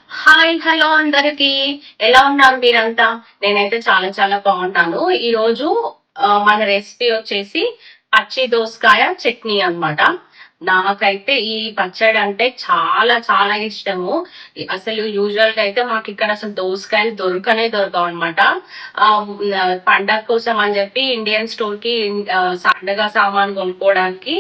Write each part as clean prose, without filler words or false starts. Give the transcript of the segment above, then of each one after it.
Hi hello అందరికి. ఎలా ఉన్నారు మీరంతా? నేనైతే చాలా చాలా బాగున్నాను. ఈరోజు మన రెసిపీ వచ్చేసి పచ్చి దోసకాయ చట్నీ అన్నమాట. నాకైతే ఈ పచ్చడి అంటే చాలా చాలా ఇష్టము. అసలు యూజువల్ గా అయితే మాకు ఇక్కడ అసలు దోసకాయలు దొరకవు అనమాట. పండగ కోసం అని చెప్పి ఇండియన్ స్టోర్ కి పండగ సామాన్ కొనుక్కోవడానికి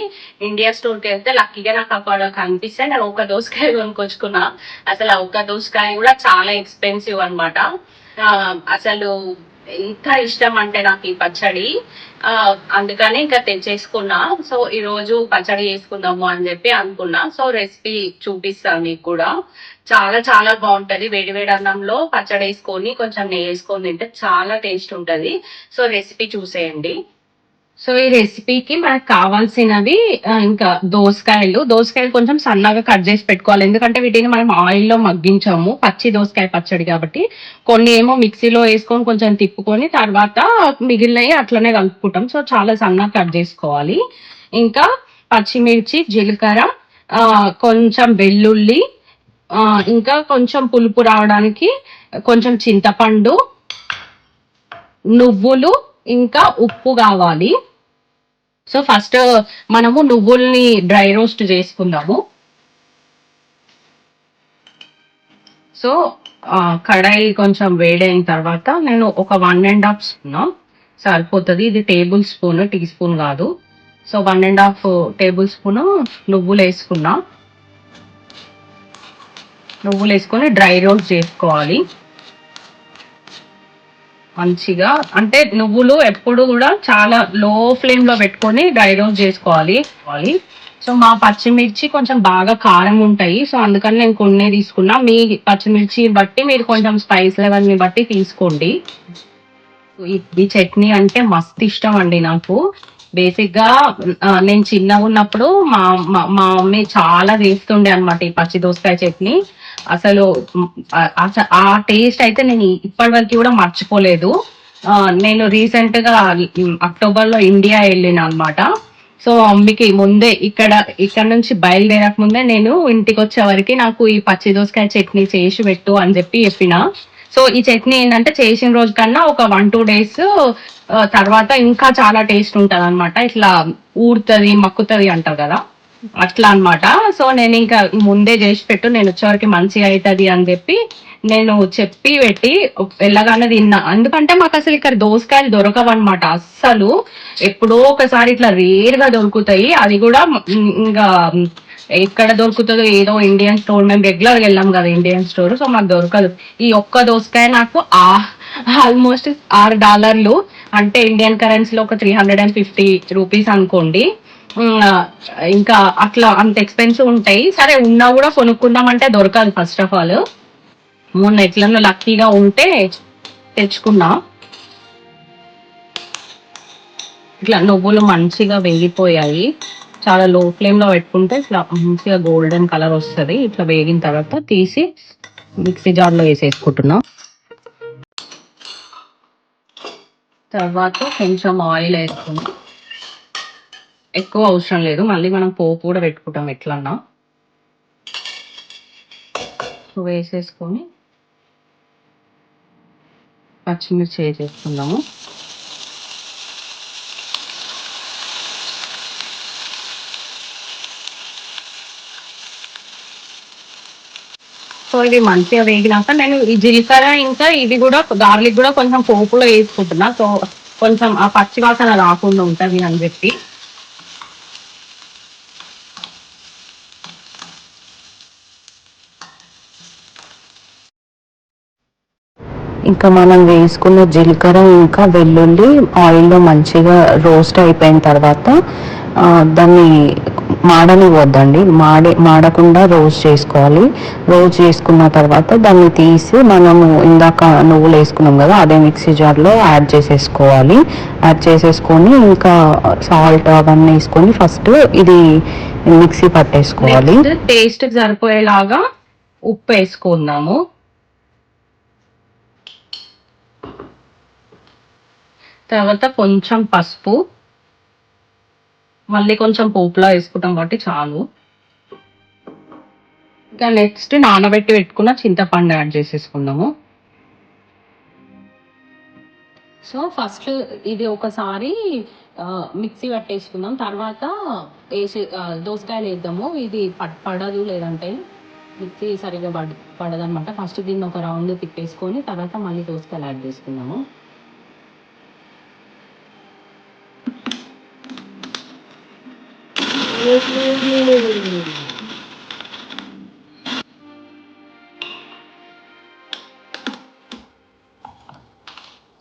ఇండియా స్టోర్ కి వెళ్తే లక్కీగా నాకు అక్కడ కనిపిస్తే నేను ఒక దోసకాయ కొనుక్కొచ్చుకున్నా. అసలు ఆ ఒక్క దోసకాయ కూడా చాలా ఎక్స్పెన్సివ్ అన్నమాట. అసలు ఎంత ఇష్టం అంటే నాకు ఈ పచ్చడి. ఆ అందుకని ఇంకా తెచ్చేసుకున్నా. సో ఈ రోజు పచ్చడి చేసుకుందాము అని చెప్పి అనుకున్నా. సో రెసిపీ చూపిస్తాను మీకు కూడా. చాలా చాలా బాగుంటది. వేడి వేడి అన్నంలో పచ్చడి వేసుకొని కొంచెం నెయ్యి వేసుకొని తింటే చాలా టేస్ట్ ఉంటది. సో రెసిపీ చూసేయండి. సో ఈ రెసిపీకి మనకు కావాల్సినవి ఇంకా దోసకాయలు కొంచెం సన్నగా కట్ చేసి పెట్టుకోవాలి. ఎందుకంటే వీటిని మనం ఆయిల్‌లో మగ్గించాము. పచ్చి దోసకాయ పచ్చడి కాబట్టి. కొన్ని ఏమో మిక్సీలో వేసుకొని కొంచెం తిప్పుకొని తర్వాత మిగిలినవి అట్లనే కలుపుకుంటాం. సో చాలా సన్నగా కట్ చేసుకోవాలి. ఇంకా పచ్చిమిర్చి, జీలకర్ర, కొంచెం వెల్లుల్లి, ఇంకా కొంచెం పులుపు రావడానికి కొంచెం చింతపండు, నువ్వులు, ఇంకా ఉప్పు కావాలి. సో ఫస్ట్ మనము నువ్వుల్ని డ్రై రోస్ట్ చేసుకుందాము. సో కడాయి కొంచెం వేడైన తర్వాత నేను ఒక 1.5 స్పూన్ సరిపోతుంది. ఇది టేబుల్ స్పూన్, టీ స్పూన్ కాదు. సో 1.5 టేబుల్ స్పూన్ నువ్వులు వేసుకున్నా. నువ్వులు వేసుకొని డ్రై రోస్ట్ చేసుకోవాలి మంచిగా. అంటే నువ్వులు ఎప్పుడు కూడా చాలా లో ఫ్లేమ్ లో పెట్టుకొని డ్రై రోస్ట్ చేసుకోవాలి. సో మా పచ్చిమిర్చి కొంచెం బాగా కారం ఉంటాయి. సో అందుకని నేను కొన్ని తీసుకున్నా. మీ పచ్చిమిర్చి బట్టి మీరు కొంచెం స్పైస్ లెవెల్ ని బట్టి తీసుకోండి. ఈ చట్నీ అంటే మస్తు ఇష్టం అండి నాకు. బేసిక్ గా నేను చిన్నగా ఉన్నప్పుడు మా మా మా మమ్మీ చాలా చేస్తుండే అనమాట ఈ పచ్చి దోసకాయ చట్నీ. అసలు ఆ టేస్ట్ అయితే నేను ఇప్పటి వరకు కూడా మర్చిపోలేదు. నేను రీసెంట్ గా అక్టోబర్ లో ఇండియా వెళ్ళిన అనమాట. సో మమ్మీకి ముందే ఇక్కడ నుంచి బయలుదేరక ముందే నేను ఇంటికి వచ్చే వరకు నాకు ఈ పచ్చి దోసకాయ చట్నీ చేసి పెట్టు అని చెప్పిన. సో ఈ చట్నీ ఏంటంటే చేసిన రోజు కన్నా ఒక 1-2 డేస్ తర్వాత ఇంకా చాలా టేస్ట్ ఉంటది అనమాట. ఇట్లా ఊరుతది మక్కుతది అంటారు కదా, అట్లా అన్నమాట. సో నేను ఇంకా ముందే చేసి పెట్టు, నేను వచ్చేవరకు మంచిగా అవుతుంది అని చెప్పి నేను చెప్పి పెట్టి వెళ్ళగానే తిన్నా. ఎందుకంటే మాకు అసలు ఇక్కడ దోసకాయలు దొరకవు అనమాట అస్సలు. ఎప్పుడో ఒకసారి ఇట్లా రేర్ గా దొరుకుతాయి. అది కూడా ఇంకా ఎక్కడ దొరుకుతుందో ఏదో ఇండియన్ స్టోర్, మేము రెగ్యులర్ గా వెళ్ళాం కదా ఇండియన్ స్టోర్, సో మాకు దొరకదు. ఈ ఒక్క దోసకాయ నాకు ఆల్మోస్ట్ $6, అంటే ఇండియన్ కరెన్సీలో ఒక 350 రూపీస్ అనుకోండి. ఉమ్, ఆ, ఇంకా అట్లా అంత ఎక్స్పెన్సివ్ ఉంటాయి. సరే ఉన్నా కూడా కొనుక్కుందామంటే దొరకదు ఫస్ట్ ఆఫ్ ఆల్. మొన్న ఎట్లన్నా లక్కీగా ఉంటే తెచ్చుకున్నా. ఇట్లా నువ్వులు మంచిగా వేగిపోయాయి. చాలా లో ఫ్లేమ్ లో పెట్టుకుంటే ఇట్లా మంచిగా గోల్డెన్ కలర్ వస్తుంది. ఇట్లా వేగిన తర్వాత తీసి మిక్సీ జార్ లో వేసేసుకుంటున్నా. తర్వాత కొంచెం ఆయిల్ వేసుకుని, ఎక్కువ అవసరం లేదు, మళ్ళీ మనం పోపు కూడా పెట్టుకుంటాం ఎట్లన్నా. వేసేసుకొని పచ్చిమిర్చి వేసేసుకుందాము. సో ఇది మంచిగా వేగినాక నేను ఈ జీలకర్ర ఇంకా ఇది కూడా గార్లిక్ కూడా కొంచెం పోపులో వేసుకుంటున్నా. సో కొంచెం ఆ పచ్చి వాసన రాకుండా ఉంటది అని చెప్పి. ఇంకా మనం వేసుకున్న జీలకర్ర ఇంకా వెల్లుల్లి ఆయిల్లో మంచిగా రోస్ట్ అయిపోయిన తర్వాత దాన్ని మాడనివ్వద్దండి. మాడకుండా రోస్ట్ చేసుకోవాలి. రోస్ట్ చేసుకున్న తర్వాత దాన్ని తీసి మనము ఇందాక నువ్వులు వేసుకున్నాం కదా, అదే మిక్సీ జార్లో యాడ్ చేసేసుకోవాలి. యాడ్ చేసేసుకొని ఇంకా సాల్ట్ అవన్నీ వేసుకొని ఫస్ట్ ఇది మిక్సీ పట్టేసుకోవాలి. టేస్ట్ సరిపోయేలాగా ఉప్పు వేసుకుందాము. తర్వాత కొంచెం పసుపు, మళ్ళీ కొంచెం పోపులా వేసుకుంటాం కాబట్టి చాలు. ఇంకా నెక్స్ట్ నానబెట్టి పెట్టుకున్న చింతపండు యాడ్ చేసేసుకుందాము. సో ఫస్ట్ ఇది ఒకసారి మిక్సీ పట్టేసుకుందాం. తర్వాత దోసకాయలు వేద్దాము. ఇది పడదు, లేదంటే మిక్సీ సరిగ్గా పడదనమాట. ఫస్ట్ దీన్ని ఒక రౌండ్ తిప్పేసుకొని తర్వాత మళ్ళీ దోసకాయలు యాడ్ చేసుకుందాము.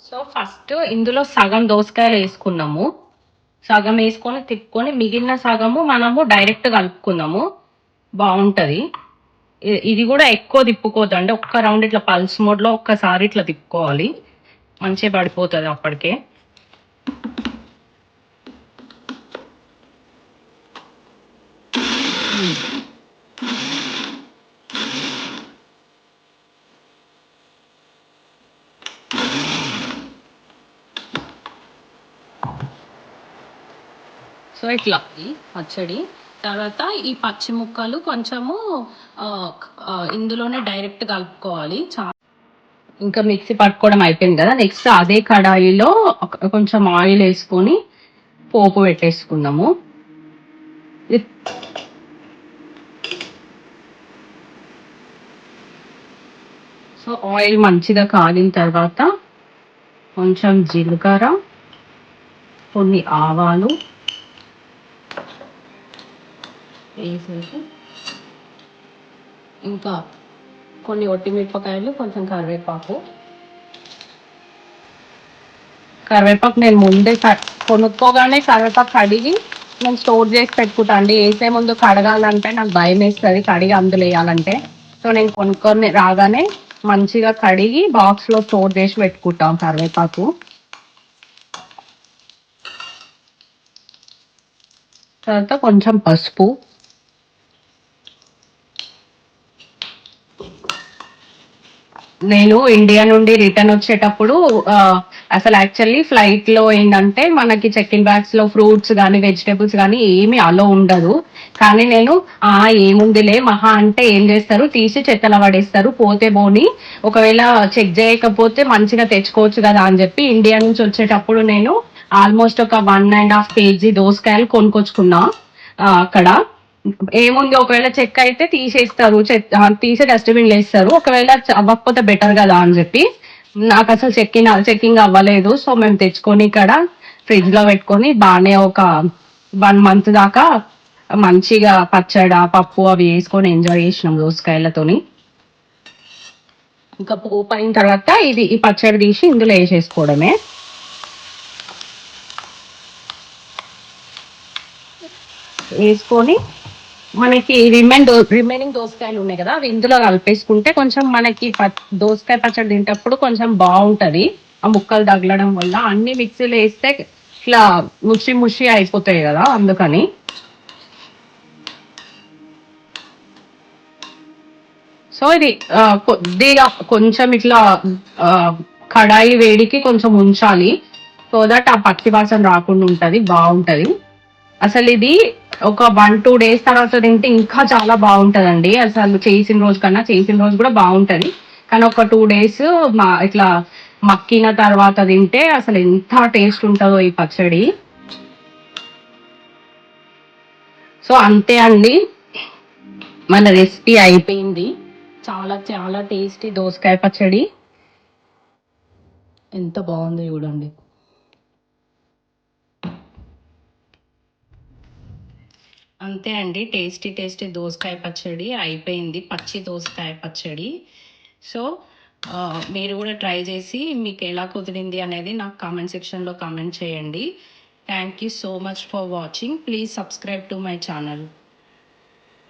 సో ఫస్ట్ ఇందులో సగం దోసకాయలు వేసుకున్నాము. సగం వేసుకొని తిప్పుకొని మిగిలిన సగము మనము డైరెక్ట్ కలుపుకుందాము, బాగుంటుంది. ఇది కూడా ఎక్కువ తిప్పుకోవద్దు, అంటే ఒక్క రౌండ్ ఇట్లా పల్స్ మోడ్లో ఒక్కసారి ఇట్లా తిప్పుకోవాలి, మంచిగా పడిపోతుంది అప్పటికే. సో ఇట్లా పచ్చడి తర్వాత ఈ పచ్చి ముక్కలు కొంచెము ఇందులోనే డైరెక్ట్ కలుపుకోవాలి. ఇంకా మిక్సీ పట్టుకోవడం అయిపోయింది కదా. నెక్స్ట్ అదే కడాయిలో కొంచెం ఆయిల్ వేసుకొని పోపు పెట్టేసుకుందాము. సో ఆయిల్ మంచిగా కాలిన తర్వాత కొంచెం జీలకర్ర, కొన్ని ఆవాలు వేసేసి ఇంకా కొన్ని ఒట్టిమిరపకాయలు, కొంచెం కరివేపాకు నేను ముందే కొనుక్కోగానే కరివేపాకు కడిగి నేను స్టోర్ చేసి పెట్టుకుంటా అండి. వేసే ముందు కడగాలంటే నాకు భయం వేస్తుంది, కడిగి అందులో వేయాలంటే. సో నేను కొనుక్కొని రాగానే మంచిగా కడిగి బాక్స్లో స్టోర్ చేసి పెట్టుకుంటాం కరివేపాకు. తర్వాత కొంచెం పసుపు, నేను ఇండియా నుండి రిటర్న్ వచ్చేటప్పుడు అసలు యాక్చువల్లీ ఫ్లైట్ లో ఏంటంటే మనకి చెక్ ఇన్ బ్యాగ్స్ లో ఫ్రూట్స్ కానీ వెజిటేబుల్స్ కానీ ఏమి అలో ఉండదు. కానీ నేను ఏముందిలే మహా అంటే ఏం చేస్తారు, తీసి చెత్తల పడేస్తారు, పోతే పోని ఒకవేళ చెక్ చేయకపోతే మంచిగా తెచ్చుకోవచ్చు కదా అని చెప్పి ఇండియా నుంచి వచ్చేటప్పుడు నేను ఆల్మోస్ట్ ఒక 1.5 kg దోసకాయలు కొనుక్కొచ్చుకున్నా. అక్కడ ఏముంది, ఒకవేళ చెక్ అయితే తీసేస్తారు, తీసే డస్ట్బిన్ వేస్తారు, ఒకవేళ అవ్వకపోతే బెటర్ కదా అని చెప్పి. నాకు అసలు చెక్కింగ్ అవ్వలేదు. సో మేము తెచ్చుకొని ఇక్కడ ఫ్రిడ్జ్ లో పెట్టుకొని బాగానే ఒక 1 month దాకా మంచిగా పచ్చడి పప్పు అవి వేసుకొని ఎంజాయ్ చేసినాం దోసకాయలతోని. ఇంకా పోపు అయిన తర్వాత ఈ పచ్చడి తీసి ఇందులో వేసేసుకోవడమే. వేసుకొని మనకి రిమైనింగ్ దోసకాయలు ఉన్నాయి కదా, అవి ఇందులో కలిపేసుకుంటే కొంచెం మనకి దోసకాయ పచ్చడి తింటప్పుడు కొంచెం బాగుంటది. ఆ ముక్కలు తగలడం వల్ల అన్ని మిక్సీలో వేస్తే ఇట్లా ముషి అయిపోతాయి కదా, అందుకని. సో ఇది కొద్దిగా కొంచెం ఇట్లా కడాయి వేడికి కొంచెం ఉంచాలి, సో దట్ ఆ పచ్చి వాసన రాకుండా ఉంటది, బాగుంటది. అసలు ఇది ఒక 1-2 days తర్వాత తింటే ఇంకా చాలా బాగుంటదండి. అసలు చేసిన రోజు కూడా బాగుంటది, కానీ ఒక 2 days ఇట్లా మక్కిన తర్వాత తింటే అసలు ఎంత టేస్ట్ ఉంటుందో ఈ పచ్చడి. సో అంతే అండి, మన రెసిపీ అయిపోయింది. చాలా చాలా టేస్టీ దోసకాయ పచ్చడి, ఎంత బాగుందో చూడండి. అంతే అండి, టేస్టీ దోసకాయ పచ్చడి అయిపోయింది, పచ్చి దోసకాయ పచ్చడి. సో మీరు కూడా ట్రై చేసి మీకు ఎలా కుదిరింది అనేది నాకు కామెంట్ సెక్షన్లో కామెంట్ చేయండి. Thank you so much for watching. Please subscribe to my channel.